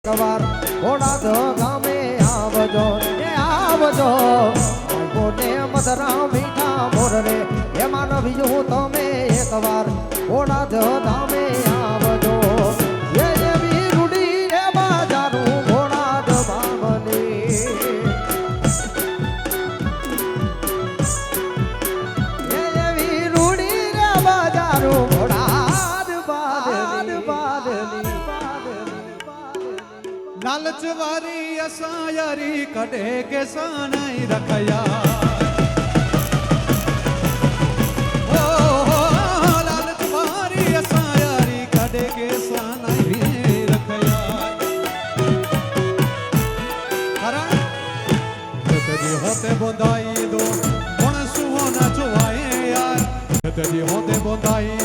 કવાર ઘોડા ગામે આવજો ને આવજો કોને મધરા મીઠા મોર રે એમાં બીજું તમે એકવાર ઘોડા ગામે આવજો એ એવી રૂડી રે બાજારું ઘોડા બામની એ એવી રૂડી રે બાજારું ઘોડા लालच वारी असायारी कड़े के सानाई रखया लालच वारी असायारी कड़े के सानाई रखया तेरी होते बोंदाई दो कौन सुहो ना चुवाए यार तेरी होते बोंदाई